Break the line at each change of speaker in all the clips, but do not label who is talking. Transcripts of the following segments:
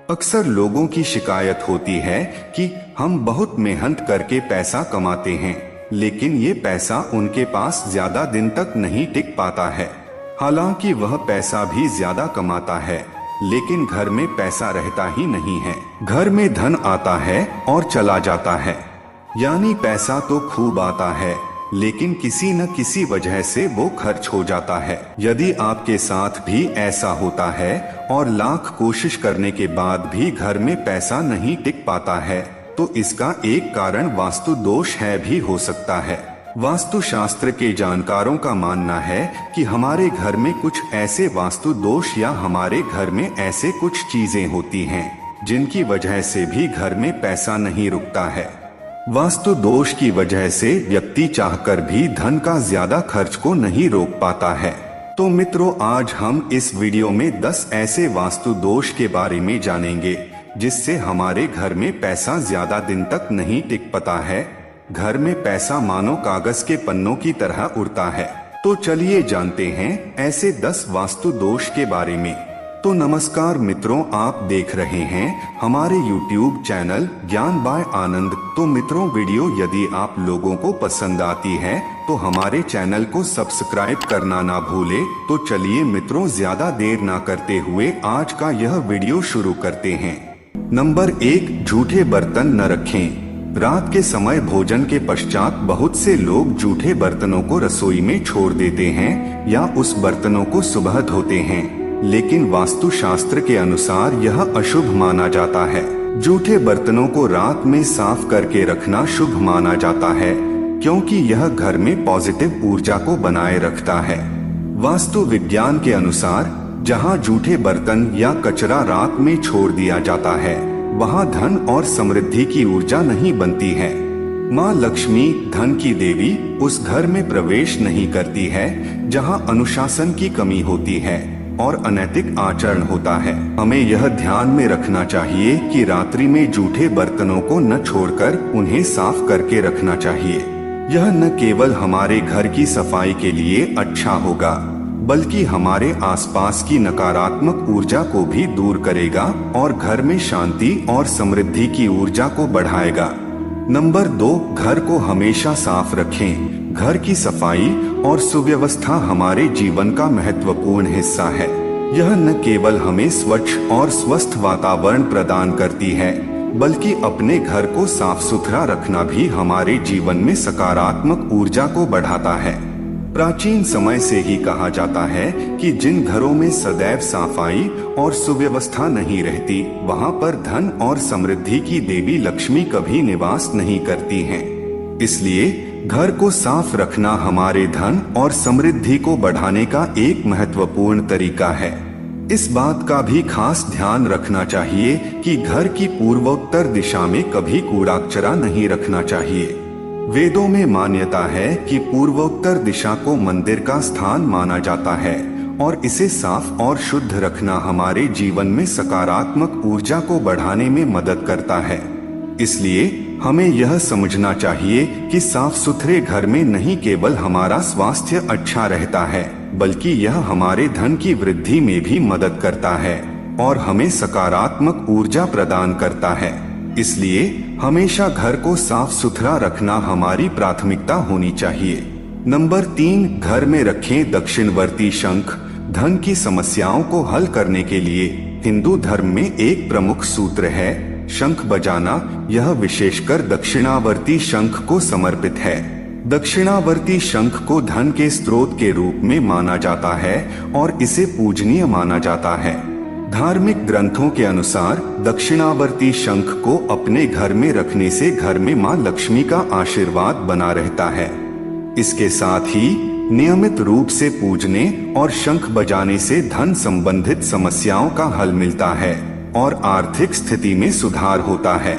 अक्सर लोगों की शिकायत होती है कि हम बहुत मेहनत करके पैसा कमाते हैं, लेकिन ये पैसा उनके पास ज्यादा दिन तक नहीं टिक पाता है। हालांकि वह पैसा भी ज्यादा कमाता है, लेकिन घर में पैसा रहता ही नहीं है। घर में धन आता है और चला जाता है, यानी पैसा तो खूब आता है, लेकिन किसी न किसी वजह से वो खर्च हो जाता है। यदि आपके साथ भी ऐसा होता है और लाख कोशिश करने के बाद भी घर में पैसा नहीं टिक पाता है, तो इसका एक कारण वास्तु दोष है भी हो सकता है। वास्तु शास्त्र के जानकारों का मानना है कि हमारे घर में कुछ ऐसे वास्तु दोष या हमारे घर में ऐसे कुछ चीजें होती हैं जिनकी वजह से भी घर में पैसा नहीं रुकता है। वास्तु दोष की वजह से व्यक्ति चाहकर भी धन का ज्यादा खर्च को नहीं रोक पाता है। तो मित्रों, आज हम इस वीडियो में 10 ऐसे वास्तु दोष के बारे में जानेंगे जिससे हमारे घर में पैसा ज्यादा दिन तक नहीं टिक पाता है। घर में पैसा मानो कागज के पन्नों की तरह उड़ता है। तो चलिए जानते हैं ऐसे 10 वास्तु दोष के बारे में। तो नमस्कार मित्रों, आप देख रहे हैं हमारे YouTube चैनल ज्ञान बाय आनंद। तो मित्रों, वीडियो यदि आप लोगों को पसंद आती है तो हमारे चैनल को सब्सक्राइब करना ना भूले। तो चलिए मित्रों, ज्यादा देर ना करते हुए आज का यह वीडियो शुरू करते हैं। नंबर 1, झूठे बर्तन न रखें। रात के समय भोजन के पश्चात बहुत से लोग झूठे बर्तनों को रसोई में छोड़ देते हैं या उस बर्तनों को सुबह धोते हैं, लेकिन वास्तु शास्त्र के अनुसार यह अशुभ माना जाता है। जूठे बर्तनों को रात में साफ करके रखना शुभ माना जाता है, क्योंकि यह घर में पॉजिटिव ऊर्जा को बनाए रखता है। वास्तु विज्ञान के अनुसार जहां जूठे बर्तन या कचरा रात में छोड़ दिया जाता है, वहां धन और समृद्धि की ऊर्जा नहीं बनती है। माँ लक्ष्मी, धन की देवी, उस घर में प्रवेश नहीं करती है जहां अनुशासन की कमी होती है और अनैतिक आचरण होता है। हमें यह ध्यान में रखना चाहिए कि रात्रि में जूठे बर्तनों को न छोड़कर उन्हें साफ करके रखना चाहिए। यह न केवल हमारे घर की सफाई के लिए अच्छा होगा, बल्कि हमारे आसपास की नकारात्मक ऊर्जा को भी दूर करेगा और घर में शांति और समृद्धि की ऊर्जा को बढ़ाएगा। नंबर 2, घर को हमेशा साफ रखें। घर की सफाई और सुव्यवस्था हमारे जीवन का महत्वपूर्ण हिस्सा है। यह न केवल हमें स्वच्छ और स्वस्थ वातावरण प्रदान करती है, बल्कि अपने घर को साफ सुथरा रखना भी हमारे जीवन में सकारात्मक ऊर्जा को बढ़ाता है। प्राचीन समय से ही कहा जाता है कि जिन घरों में सदैव सफाई और सुव्यवस्था नहीं रहती, वहां पर धन और समृद्धि की देवी लक्ष्मी कभी निवास नहीं करती हैं। इसलिए घर को साफ रखना हमारे धन और समृद्धि को बढ़ाने का एक महत्वपूर्ण तरीका है। इस बात का भी खास ध्यान रखना चाहिए कि घर की पूर्वोत्तर दिशा में कभी कूड़ा कचरा नहीं रखना चाहिए। वेदों में मान्यता है कि पूर्वोत्तर दिशा को मंदिर का स्थान माना जाता है और इसे साफ और शुद्ध रखना हमारे जीवन में सकारात्मक ऊर्जा को बढ़ाने में मदद करता है। इसलिए हमें यह समझना चाहिए कि साफ सुथरे घर में नहीं केवल हमारा स्वास्थ्य अच्छा रहता है, बल्कि यह हमारे धन की वृद्धि में भी मदद करता है और हमें सकारात्मक ऊर्जा प्रदान करता है। इसलिए हमेशा घर को साफ सुथरा रखना हमारी प्राथमिकता होनी चाहिए। नंबर 3, घर में रखें दक्षिणवर्ती शंख। धन की समस्याओं को हल करने के लिए हिंदू धर्म में एक प्रमुख सूत्र है शंख बजाना। यह विशेषकर दक्षिणावर्ती शंख को समर्पित है। दक्षिणावर्ती शंख को धन के स्रोत के रूप में माना जाता है और इसे पूजनीय माना जाता है। धार्मिक ग्रंथों के अनुसार दक्षिणावर्ती शंख को अपने घर में रखने से घर में मां लक्ष्मी का आशीर्वाद बना रहता है। इसके साथ ही नियमित रूप से पूजने और शंख बजाने से धन संबंधित समस्याओं का हल मिलता है और आर्थिक स्थिति में सुधार होता है।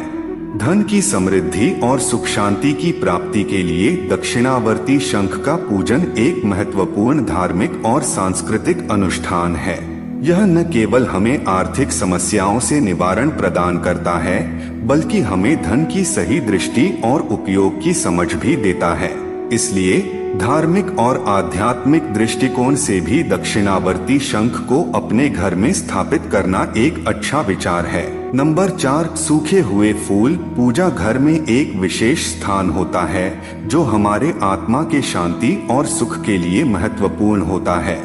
धन की समृद्धि और सुख शांति की प्राप्ति के लिए दक्षिणावर्ती शंख का पूजन एक महत्वपूर्ण धार्मिक और सांस्कृतिक अनुष्ठान है। यह न केवल हमें आर्थिक समस्याओं से निवारण प्रदान करता है, बल्कि हमें धन की सही दृष्टि और उपयोग की समझ भी देता है। इसलिए धार्मिक और आध्यात्मिक दृष्टिकोण से भी दक्षिणावर्ती शंख को अपने घर में स्थापित करना एक अच्छा विचार है। नंबर 4, सूखे हुए फूल। पूजा घर में एक विशेष स्थान होता है जो हमारे आत्मा के शांति और सुख के लिए महत्वपूर्ण होता है।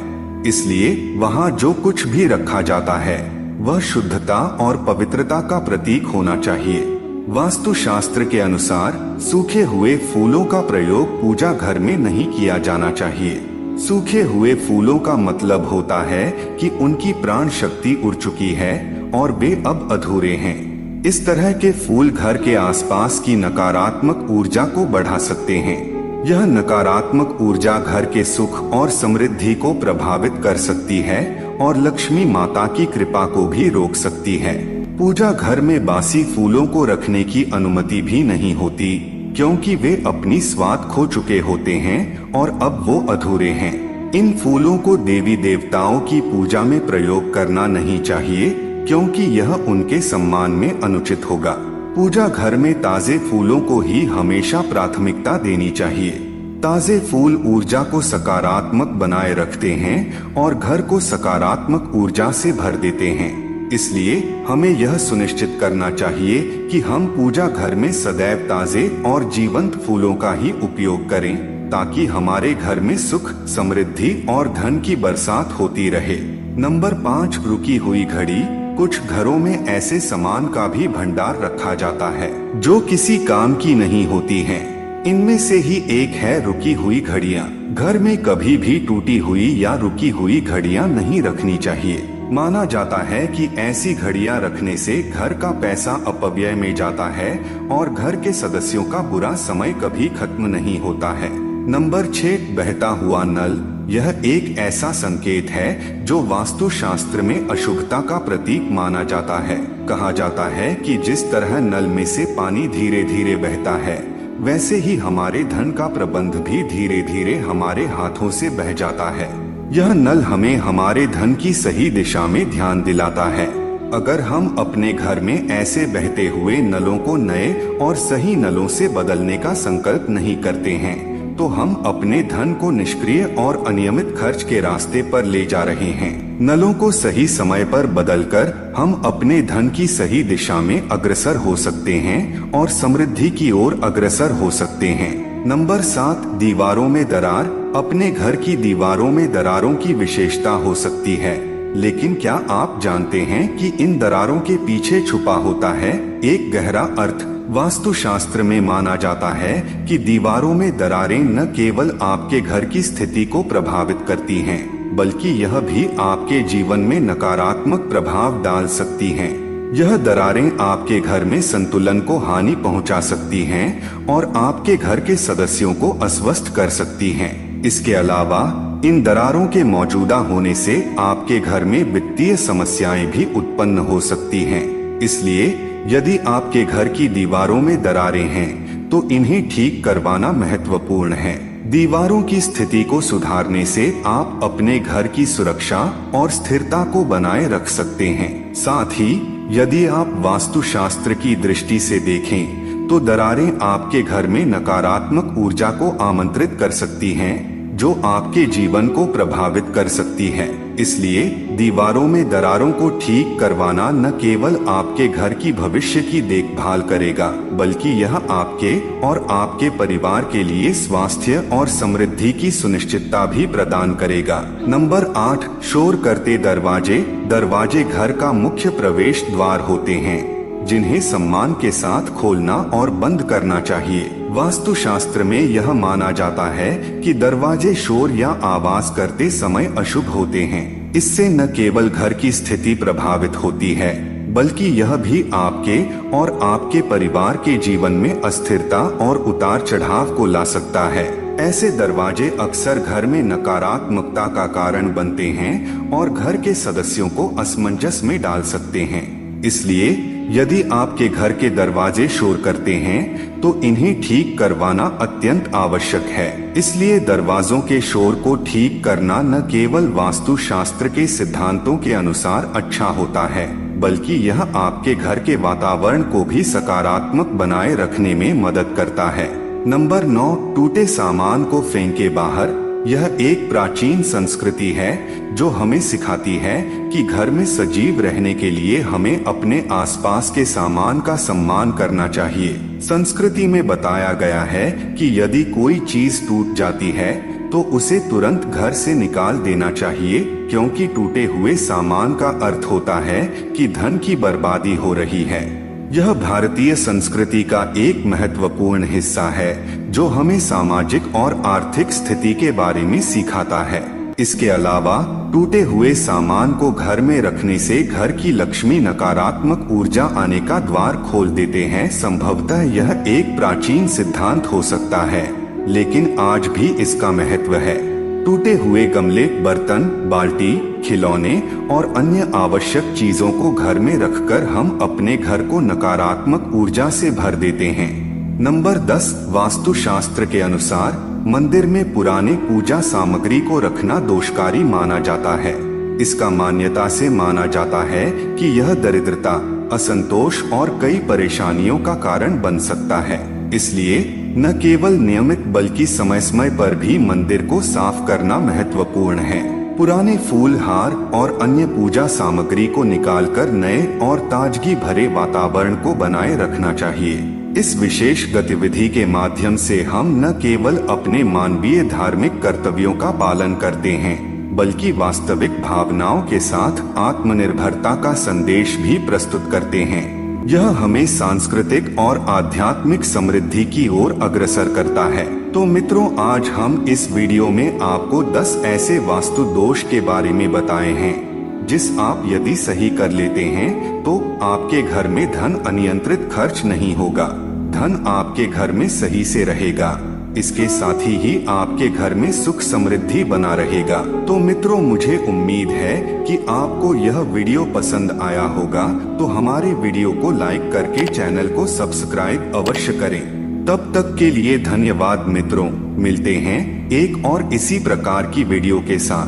इसलिए वहाँ जो कुछ भी रखा जाता है वह शुद्धता और पवित्रता का प्रतीक होना चाहिए। वास्तुशास्त्र के अनुसार सूखे हुए फूलों का प्रयोग पूजा घर में नहीं किया जाना चाहिए। सूखे हुए फूलों का मतलब होता है कि उनकी प्राण शक्ति उड़ चुकी है और वे अब अधूरे हैं। इस तरह के फूल घर के आसपास की नकारात्मक ऊर्जा को बढ़ा सकते हैं। यह नकारात्मक ऊर्जा घर के सुख और समृद्धि को प्रभावित कर सकती है और लक्ष्मी माता की कृपा को भी रोक सकती है। पूजा घर में बासी फूलों को रखने की अनुमति भी नहीं होती, क्योंकि वे अपनी स्वाद खो चुके होते हैं और अब वो अधूरे हैं। इन फूलों को देवी देवताओं की पूजा में प्रयोग करना नहीं चाहिए, क्योंकि यह उनके सम्मान में अनुचित होगा। पूजा घर में ताजे फूलों को ही हमेशा प्राथमिकता देनी चाहिए। ताजे फूल ऊर्जा को सकारात्मक बनाए रखते हैं और घर को सकारात्मक ऊर्जा से भर देते हैं। इसलिए हमें यह सुनिश्चित करना चाहिए कि हम पूजा घर में सदैव ताजे और जीवंत फूलों का ही उपयोग करें, ताकि हमारे घर में सुख, समृद्धि और धन की बरसात होती रहे। नंबर 5, रुकी हुई घड़ी। कुछ घरों में ऐसे सामान का भी भंडार रखा जाता है जो किसी काम की नहीं होती हैं। इनमें से ही एक है रुकी हुई घड़ियां। घर में कभी भी टूटी हुई या रुकी हुई घड़ियां नहीं रखनी चाहिए। माना जाता है कि ऐसी घड़ियां रखने से घर का पैसा अपव्यय में जाता है और घर के सदस्यों का बुरा समय कभी खत्म नहीं होता है। नंबर 6, बहता हुआ नल। यह एक ऐसा संकेत है जो वास्तुशास्त्र में अशुभता का प्रतीक माना जाता है। कहा जाता है कि जिस तरह नल में से पानी धीरे धीरे बहता है, वैसे ही हमारे धन का प्रबंध भी धीरे धीरे हमारे हाथों से बह जाता है। यह नल हमें हमारे धन की सही दिशा में ध्यान दिलाता है। अगर हम अपने घर में ऐसे बहते हुए नलों को नए और सही नलों से बदलने का संकल्प नहीं करते हैं, तो हम अपने धन को निष्क्रिय और अनियमित खर्च के रास्ते पर ले जा रहे हैं। नलों को सही समय पर बदलकर हम अपने धन की सही दिशा में अग्रसर हो सकते हैं और समृद्धि की ओर अग्रसर हो सकते हैं। नंबर 7, दीवारों में दरार। अपने घर की दीवारों में दरारों की विशेषता हो सकती है, लेकिन क्या आप जानते हैं कि इन दरारों के पीछे छुपा होता है एक गहरा अर्थ। वास्तुशास्त्र में माना जाता है कि दीवारों में दरारें न केवल आपके घर की स्थिति को प्रभावित करती हैं, बल्कि यह भी आपके जीवन में नकारात्मक प्रभाव डाल सकती हैं। यह दरारें आपके घर में संतुलन को हानि पहुंचा सकती हैं और आपके घर के सदस्यों को अस्वस्थ कर सकती हैं। इसके अलावा इन दरारों के मौजूदा होने से आपके घर में वित्तीय समस्याएं भी उत्पन्न हो सकती हैं। इसलिए यदि आपके घर की दीवारों में दरारें हैं, तो इन्हें ठीक करवाना महत्वपूर्ण है। दीवारों की स्थिति को सुधारने से आप अपने घर की सुरक्षा और स्थिरता को बनाए रख सकते हैं। साथ ही यदि आप वास्तुशास्त्र की दृष्टि से देखें, तो दरारें आपके घर में नकारात्मक ऊर्जा को आमंत्रित कर सकती हैं, जो आपके जीवन को प्रभावित कर सकती है। इसलिए दीवारों में दरारों को ठीक करवाना न केवल आपके घर की भविष्य की देखभाल करेगा, बल्कि यह आपके और आपके परिवार के लिए स्वास्थ्य और समृद्धि की सुनिश्चितता भी प्रदान करेगा। नंबर 8, शोर करते दरवाजे। दरवाजे घर का मुख्य प्रवेश द्वार होते हैं, जिन्हें सम्मान के साथ खोलना और बंद करना चाहिए। वास्तुशास्त्र में यह माना जाता है कि दरवाजे शोर या आवाज करते समय अशुभ होते हैं। इससे न केवल घर की स्थिति प्रभावित होती है, बल्कि यह भी आपके और आपके परिवार के जीवन में अस्थिरता और उतार चढ़ाव को ला सकता है। ऐसे दरवाजे अक्सर घर में नकारात्मकता का कारण बनते हैं और घर के सदस्यों को असमंजस में डाल सकते हैं। इसलिए यदि आपके घर के दरवाजे शोर करते हैं, तो इन्हें ठीक करवाना अत्यंत आवश्यक है। इसलिए दरवाजों के शोर को ठीक करना न केवल वास्तुशास्त्र के सिद्धांतों के अनुसार अच्छा होता है, बल्कि यह आपके घर के वातावरण को भी सकारात्मक बनाए रखने में मदद करता है। नंबर 9, टूटे सामान को फेंके बाहर। यह एक प्राचीन संस्कृति है जो हमें सिखाती है कि घर में सजीव रहने के लिए हमें अपने आसपास के सामान का सम्मान करना चाहिए। संस्कृति में बताया गया है कि यदि कोई चीज टूट जाती है तो उसे तुरंत घर से निकाल देना चाहिए, क्योंकि टूटे हुए सामान का अर्थ होता है कि धन की बर्बादी हो रही है। यह भारतीय संस्कृति का एक महत्वपूर्ण हिस्सा है जो हमें सामाजिक और आर्थिक स्थिति के बारे में सिखाता है। इसके अलावा टूटे हुए सामान को घर में रखने से घर की लक्ष्मी नकारात्मक ऊर्जा आने का द्वार खोल देते हैं। संभवतः यह एक प्राचीन सिद्धांत हो सकता है, लेकिन आज भी इसका महत्व है। टूटे हुए गमले, बर्तन, बाल्टी, खिलौने और अन्य आवश्यक चीजों को घर में रखकर हम अपने घर को नकारात्मक ऊर्जा से भर देते हैं। नंबर 10, वास्तुशास्त्र के अनुसार मंदिर में पुराने पूजा सामग्री को रखना दोषकारी माना जाता है। इसका मान्यता से माना जाता है कि यह दरिद्रता, असंतोष और कई परेशानियों का कारण बन सकता है। इसलिए न केवल नियमित बल्कि समय समय पर भी मंदिर को साफ करना महत्वपूर्ण है। पुराने फूल, हार और अन्य पूजा सामग्री को निकालकर नए और ताजगी भरे वातावरण को बनाए रखना चाहिए। इस विशेष गतिविधि के माध्यम से हम न केवल अपने मानवीय धार्मिक कर्तव्यों का पालन करते हैं, बल्कि वास्तविक भावनाओं के साथ आत्मनिर्भरता का संदेश भी प्रस्तुत करते हैं। यह हमें सांस्कृतिक और आध्यात्मिक समृद्धि की ओर अग्रसर करता है। तो मित्रों, आज हम इस वीडियो में आपको 10 ऐसे वास्तु दोष के बारे में बताए हैं जिस आप यदि सही कर लेते हैं तो आपके घर में धन अनियंत्रित खर्च नहीं होगा, धन आपके घर में सही से रहेगा। इसके साथ ही आपके घर में सुख समृद्धि बना रहेगा। तो मित्रों, मुझे उम्मीद है कि आपको यह वीडियो पसंद आया होगा, तो हमारे वीडियो को लाइक करके चैनल को सब्सक्राइब अवश्य करें। तब तक के लिए धन्यवाद मित्रों, मिलते हैं एक और इसी प्रकार की वीडियो के साथ।